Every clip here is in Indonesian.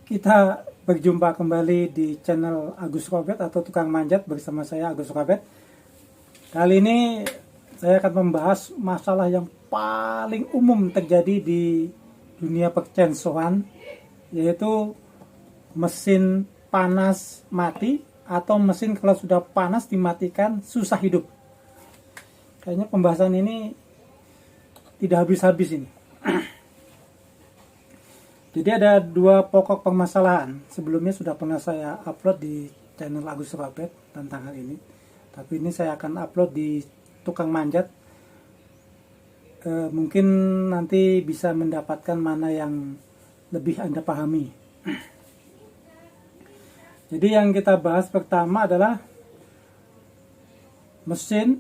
Kita berjumpa kembali di channel Agus Robert atau Tukang Manjat bersama saya Agus Robert. Kali ini saya akan membahas masalah yang paling umum terjadi di dunia percensoan, yaitu mesin panas mati atau mesin kalau sudah panas dimatikan susah hidup. Kayaknya pembahasan ini tidak habis-habis ini. Jadi ada dua pokok permasalahan. Sebelumnya sudah pernah saya upload di channel Agus Robert tentang hal ini. Tapi ini saya akan upload di Tukang Manjat. Mungkin nanti bisa mendapatkan mana yang lebih Anda pahami. Jadi yang kita bahas pertama adalah mesin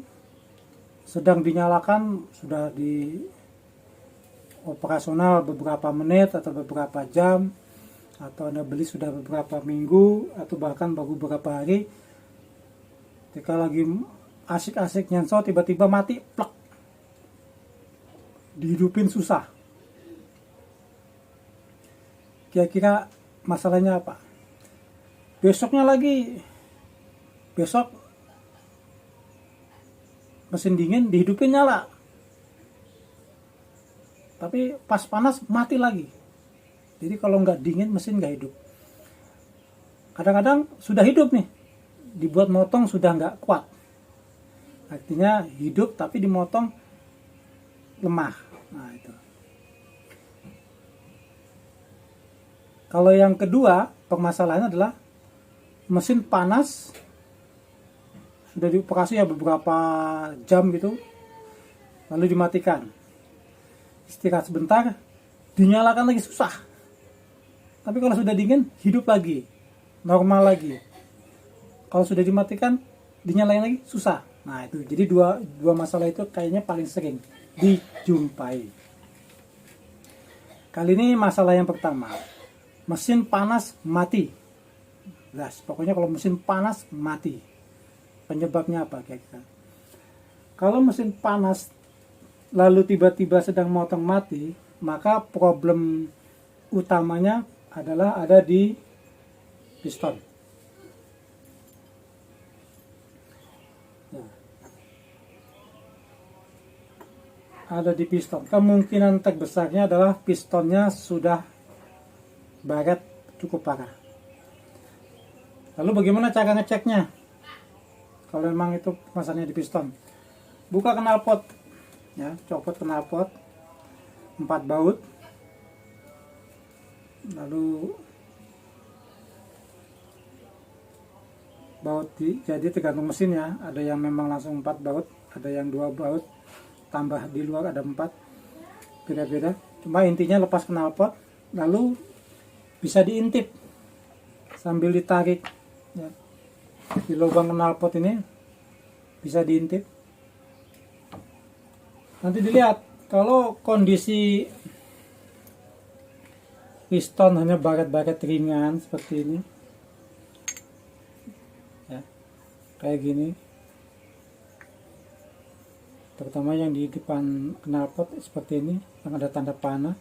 sedang dinyalakan, sudah di operasional beberapa menit atau beberapa jam, atau Anda beli sudah beberapa minggu atau bahkan baru beberapa hari. Ketika lagi asik-asik nyensor tiba-tiba mati, plak, dihidupin susah. Kira-kira masalahnya apa? Besok mesin dingin dihidupin nyala, tapi pas panas mati lagi. Jadi kalau nggak dingin mesin nggak hidup. Kadang-kadang sudah hidup nih, dibuat motong sudah nggak kuat, artinya hidup tapi dimotong lemah. Nah itu. Kalau yang kedua permasalahannya adalah mesin panas sudah dioperasi ya beberapa jam gitu, lalu dimatikan. Istirahat sebentar, dinyalakan lagi susah. Tapi kalau sudah dingin, hidup lagi, normal lagi. Kalau sudah dimatikan, dinyalain lagi susah. Nah itu, jadi dua masalah itu kayaknya paling sering dijumpai. Kali ini masalah yang pertama, mesin panas mati. Jelas, pokoknya kalau mesin panas mati. Penyebabnya apa kira-kira? Kalau mesin panas lalu tiba-tiba sedang motong mati, maka problem utamanya adalah ada di piston. Ya. Ada di piston. Kemungkinan terbesarnya adalah pistonnya sudah baret cukup parah. Lalu bagaimana cara ngeceknya? Kalau memang itu masalahnya di piston, buka knalpot, ya, copot knalpot 4 baut, lalu baut jadi tergantung mesin ya, ada yang memang langsung 4 baut, ada yang 2 baut, tambah di luar ada 4, beda-beda. Cuma intinya lepas knalpot, lalu bisa diintip sambil ditarik, ya. Di lubang knalpot ini bisa diintip. Nanti dilihat kalau kondisi piston hanya baret-baret ringan seperti ini, ya, kayak gini, terutama yang di depan knalpot seperti ini yang ada tanda panah,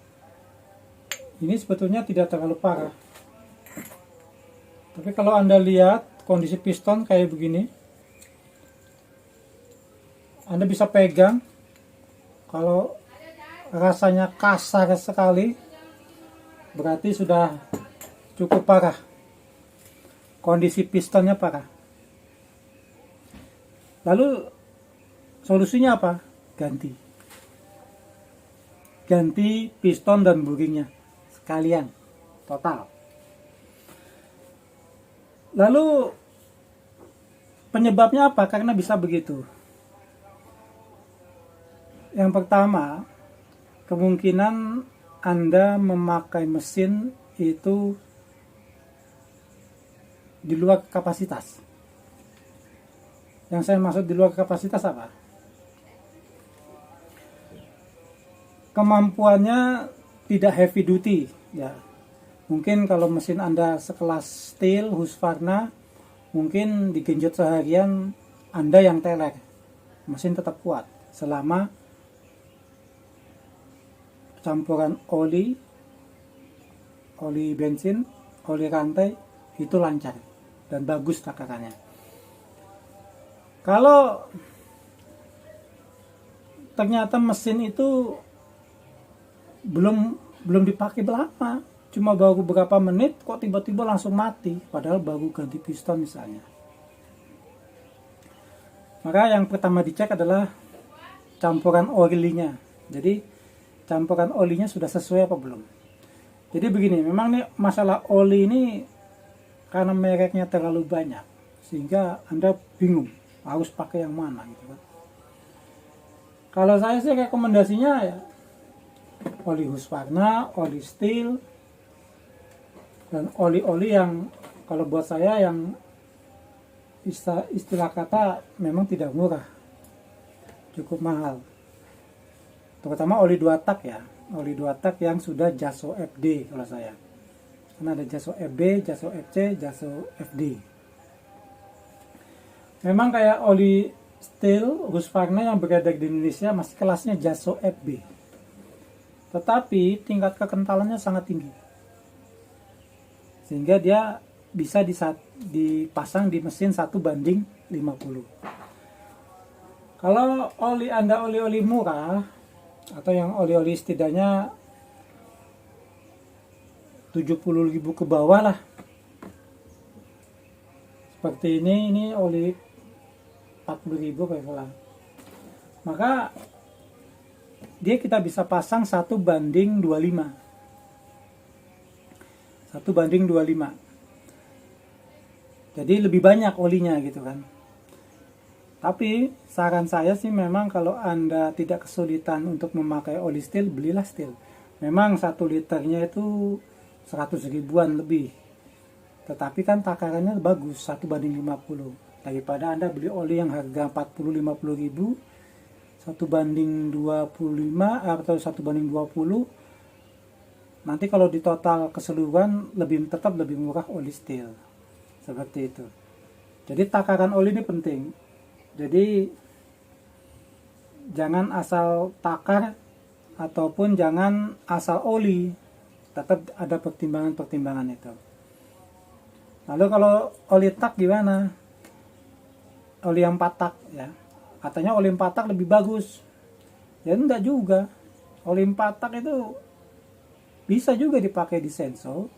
ini sebetulnya tidak terlalu parah. Tapi kalau Anda lihat kondisi piston kayak begini, Anda bisa pegang, kalau rasanya kasar sekali berarti sudah cukup parah, kondisi pistonnya parah. Lalu solusinya apa? Ganti piston dan buringnya sekalian, total. Lalu penyebabnya apa? Karena bisa begitu. Yang pertama, kemungkinan Anda memakai mesin itu di luar kapasitas. Yang saya maksud di luar kapasitas apa? Kemampuannya tidak heavy duty, ya. Mungkin kalau mesin Anda sekelas steel, Husqvarna, mungkin digenjot seharian Anda yang teler, mesin tetap kuat selama campuran oli bensin oli rantai itu lancar dan bagus takarannya. Kalau ternyata mesin itu belum dipakai lama, cuma baru beberapa menit kok tiba-tiba langsung mati, padahal baru ganti piston misalnya. Maka yang pertama dicek adalah campuran olinya. Jadi campuran olinya sudah sesuai apa belum. Jadi begini, memang nih masalah oli ini karena mereknya terlalu banyak sehingga Anda bingung harus pakai yang mana gitu kan. Kalau saya sih rekomendasinya ya oli Husqvarna, oli Stihl, dan oli-oli yang kalau buat saya yang istilah kata memang tidak murah, cukup mahal. Terutama oli 2 tak ya, oli 2 tak yang sudah JASO FD kalau saya. Karena ada JASO FB, JASO FC, JASO FD. Memang kayak oli Stihl, Husqvarna yang beredar di Indonesia masih kelasnya JASO FB. Tetapi tingkat kekentalannya sangat tinggi. Sehingga dia bisa dipasang di mesin 1:50. Kalau oli Anda oli-oli murah atau yang oli-oli setidaknya 70.000 ke bawah lah. Seperti ini oli 40.000 kayak salah. Maka dia kita bisa pasang 1:25. 1:25. Jadi lebih banyak olinya gitu kan. Tapi saran saya sih memang kalau Anda tidak kesulitan untuk memakai oli Stihl, belilah Stihl. Memang 1 liternya itu 100 ribuan lebih. Tetapi kan takarannya bagus, 1:50. Daripada Anda beli oli yang harga 40-50 ribu, 1:25 atau 1:20. Nanti kalau di total keseluruhan tetap lebih murah oli Stihl. Seperti itu. Jadi takaran oli ini penting. Jadi jangan asal takar ataupun jangan asal oli. Tetap ada pertimbangan-pertimbangan itu. Lalu kalau oli tak gimana? Oli yang 4 tak ya. Katanya oli 4 tak lebih bagus. Ya enggak juga. Oli 4 tak itu bisa juga dipakai di Senso.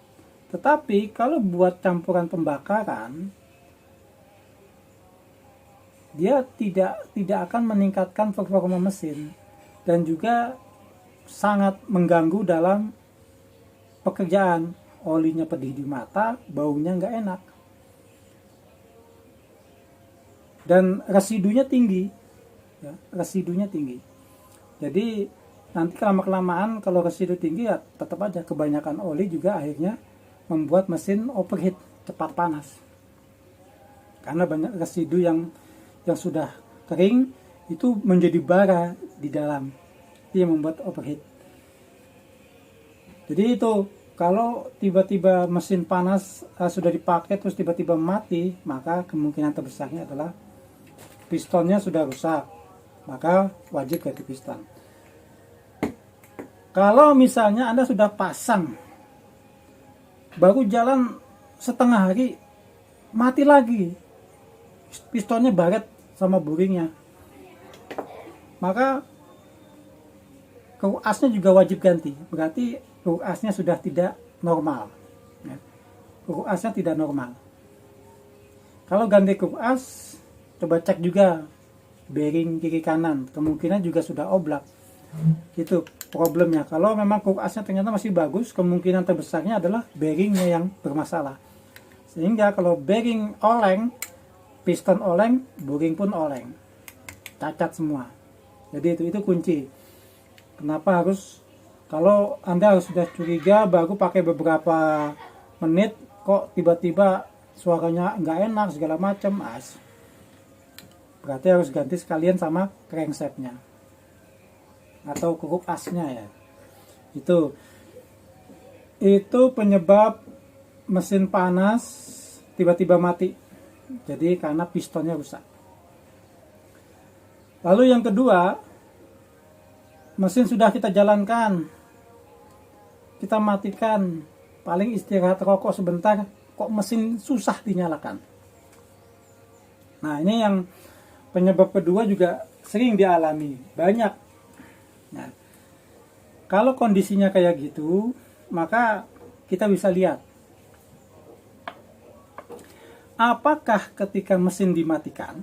Tetapi kalau buat campuran pembakaran, dia tidak akan meningkatkan performa mesin dan juga sangat mengganggu dalam pekerjaan. Olinya pedih di mata, baunya nggak enak, dan residunya tinggi, ya, residunya tinggi. Jadi nanti lama-kelamaan kalau residu tinggi ya tetap aja kebanyakan oli juga akhirnya membuat mesin overheat, cepat panas. Karena banyak residu yang sudah kering itu menjadi bara di dalam. Itu yang membuat overheat. Jadi itu kalau tiba-tiba mesin panas sudah dipakai terus tiba-tiba mati, maka kemungkinan terbesarnya adalah pistonnya sudah rusak. Maka wajib ganti piston. Kalau misalnya Anda sudah pasang baru jalan setengah hari mati lagi, pistonnya baret sama buringnya, maka keruk asnya juga wajib ganti. Berarti keruk asnya sudah tidak normal ya. Keruk asnya tidak normal. Kalau ganti keruk as, coba cek juga bearing kiri kanan, kemungkinan juga sudah oblak. Itu problemnya. Kalau memang keruk asnya ternyata masih bagus, kemungkinan terbesarnya adalah bearingnya yang bermasalah. Sehingga kalau bearing oleng, piston oleng, buring pun oleng, cacat semua. Jadi itu kunci. Kenapa harus, kalau Anda sudah curiga baru pakai beberapa menit kok tiba-tiba suaranya nggak enak segala macam, berarti harus ganti sekalian sama crankshaftnya atau keruk asnya ya. Itu penyebab mesin panas tiba-tiba mati. Jadi karena pistonnya rusak. Lalu yang kedua, mesin sudah kita jalankan, kita matikan, paling istirahat rokok sebentar kok mesin susah dinyalakan. Nah, ini yang penyebab kedua juga sering dialami banyak. Nah, kalau kondisinya kayak gitu, maka kita bisa lihat apakah ketika mesin dimatikan,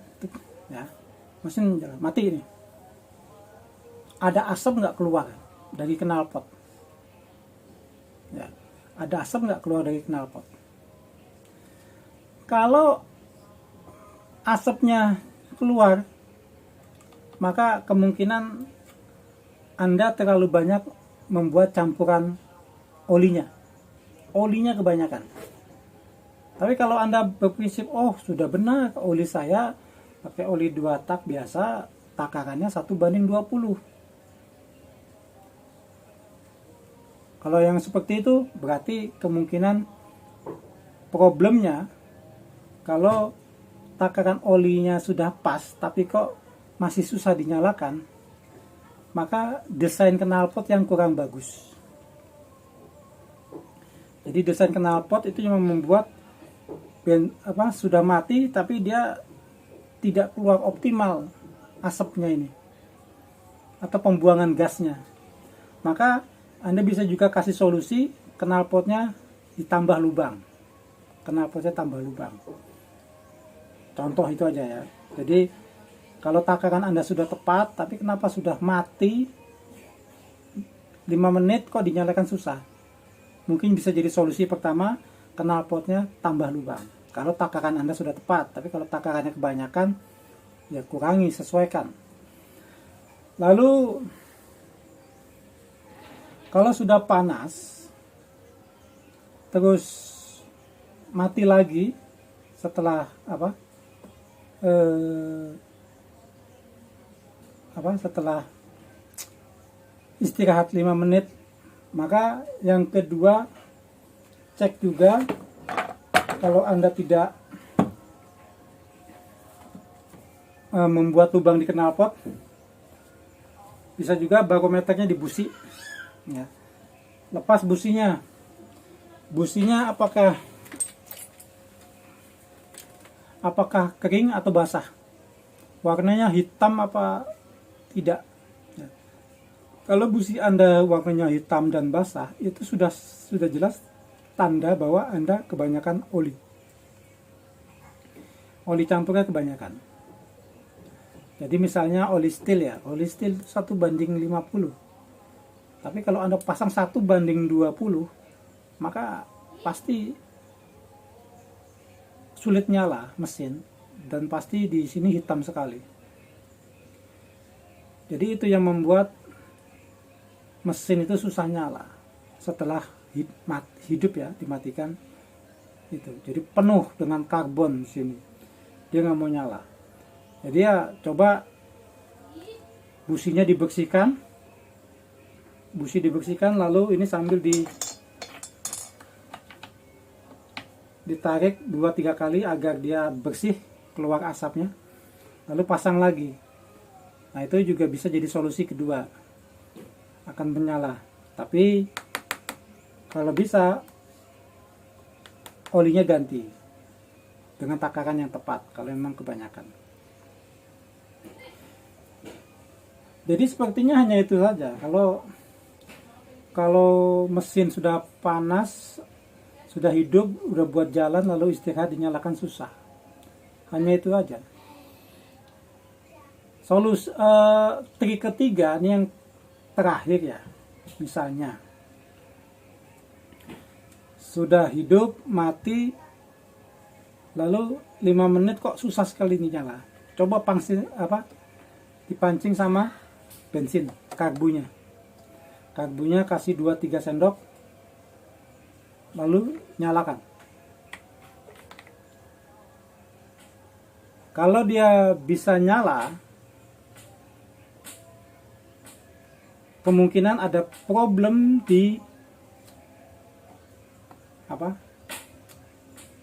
ya, mesin mati ini, ada asap nggak keluar dari knalpot? Ya, ada asap nggak keluar dari knalpot? Kalau asapnya keluar, maka kemungkinan Anda terlalu banyak membuat campuran olinya kebanyakan. Tapi kalau Anda berprinsip, oh sudah benar, oli saya pakai oli 2 tak biasa, takarannya 1:20. Kalau yang seperti itu berarti kemungkinan problemnya kalau takaran olinya sudah pas tapi kok masih susah dinyalakan, maka desain knalpot yang kurang bagus. Jadi desain knalpot itu yang membuat sudah mati tapi dia tidak keluar optimal asapnya ini atau pembuangan gasnya. Maka Anda bisa juga kasih solusi knalpotnya ditambah lubang. Knalpotnya tambah lubang. Contoh itu aja ya. Jadi kalau takaran Anda sudah tepat tapi kenapa sudah mati 5 menit kok dinyalakan susah. Mungkin bisa jadi solusi pertama, knalpotnya tambah lubang. Kalau takaran Anda sudah tepat, tapi kalau takarannya kebanyakan, ya kurangi, sesuaikan. Lalu kalau sudah panas, terus mati lagi setelah setelah istirahat 5 menit, maka yang kedua cek juga kalau Anda tidak membuat lubang di knalpot, bisa juga barometernya dibusi. Ya. Lepas businya apakah kering atau basah, warnanya hitam apa tidak. Ya. Kalau busi Anda warnanya hitam dan basah, itu sudah jelas tanda bahwa Anda kebanyakan oli campurnya kebanyakan. Jadi misalnya oli steel 1:50. Tapi kalau Anda pasang 1:20, maka pasti sulit nyala mesin dan pasti di sini hitam sekali. Jadi itu yang membuat mesin itu susah nyala setelah hidup ya, dimatikan itu. Jadi penuh dengan karbon di sini. Dia nggak mau nyala. Jadi ya coba businya dibersihkan. Busi dibersihkan, lalu ini sambil ditarik 2-3 kali agar dia bersih, keluar asapnya, lalu pasang lagi. Nah itu juga bisa jadi solusi kedua, akan menyala. Tapi kalau bisa olinya ganti dengan takaran yang tepat kalau memang kebanyakan. Jadi sepertinya hanya itu saja. Kalau mesin sudah panas, sudah hidup, udah buat jalan, lalu istirahat dinyalakan susah. Hanya itu aja. Trik ketiga, ini yang terakhir ya. Misalnya, sudah hidup, mati, lalu 5 menit kok susah sekali nyala. Coba dipancing sama bensin, karbunya kasih 2-3 sendok, lalu nyalakan. Kalau dia bisa nyala, kemungkinan ada problem di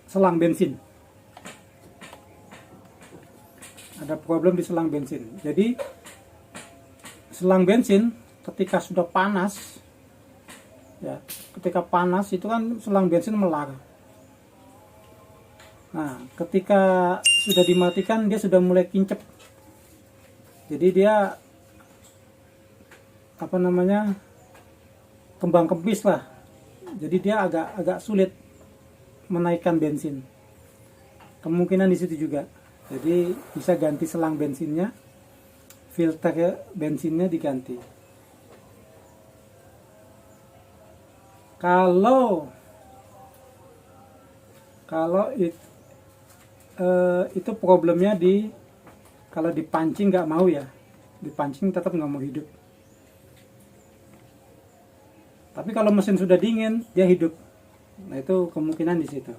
selang bensin. Ada problem di selang bensin. Jadi selang bensin ketika sudah panas, ya, ketika panas itu kan selang bensin melar. Nah, ketika sudah dimatikan dia sudah mulai kincep. Jadi dia apa namanya, kembang kempis lah. Jadi dia agak sulit menaikkan bensin. Kemungkinan di situ juga. Jadi bisa ganti selang bensinnya, filter bensinnya diganti. Kalau itu problemnya kalau dipancing nggak mau ya, dipancing tetap nggak mau hidup. Tapi kalau mesin sudah dingin dia hidup. Nah itu kemungkinan di situ.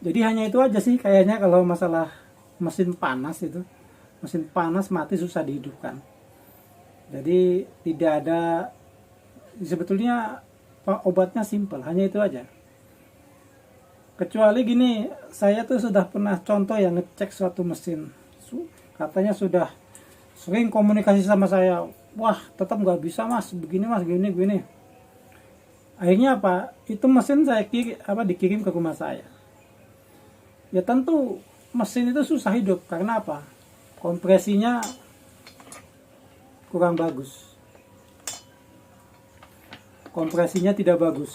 Jadi hanya itu aja sih kayaknya kalau masalah mesin panas itu. Mesin panas mati susah dihidupkan. Jadi tidak ada, sebetulnya obatnya simpel, hanya itu aja. Kecuali gini, saya tuh sudah pernah contoh yang ngecek suatu mesin, katanya sudah sering komunikasi sama saya, wah tetap nggak bisa mas, begini mas, gini. Akhirnya apa? Itu mesin saya dikirim ke rumah saya. Ya tentu mesin itu susah hidup karena apa? Kompresinya kurang bagus, kompresinya tidak bagus.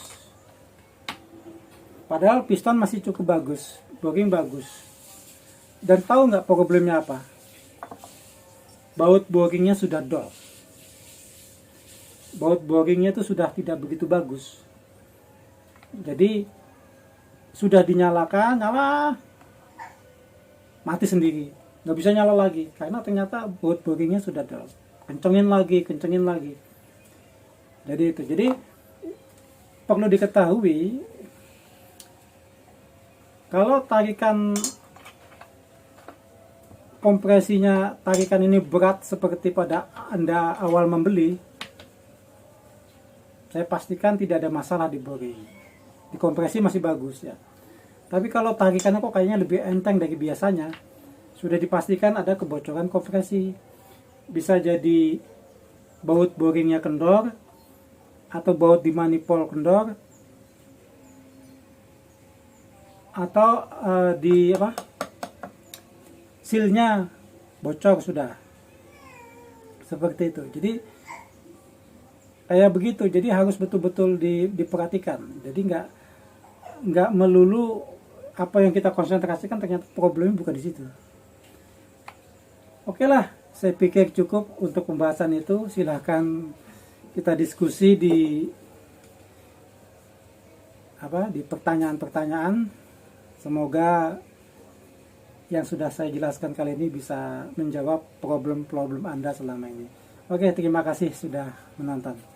Padahal piston masih cukup bagus, boring bagus. Dan tahu nggak problemnya apa? Baut boringnya sudah dol. Baut boringnya itu sudah tidak begitu bagus. Jadi sudah dinyalakan, nyala, mati sendiri. Nggak bisa nyala lagi karena ternyata baut boringnya sudah dol. Kencengin lagi. Jadi itu. Jadi perlu diketahui, kalau tarikan kompresinya, tarikan ini berat seperti pada Anda awal membeli, saya pastikan tidak ada masalah di boring. Di kompresi masih bagus ya. Tapi kalau tarikannya kok kayaknya lebih enteng dari biasanya, sudah dipastikan ada kebocoran kompresi. Bisa jadi baut boringnya kendor, atau baut di manifold kendor, atau sealnya bocor sudah, seperti itu. Jadi kayak begitu. Jadi harus betul-betul diperhatikan. Jadi nggak melulu apa yang kita konsentrasikan ternyata problemnya bukan di situ. Oke lah, saya pikir cukup untuk pembahasan itu. Silahkan kita diskusi di pertanyaan-pertanyaan. Semoga yang sudah saya jelaskan kali ini bisa menjawab problem-problem Anda selama ini. Oke, terima kasih sudah menonton.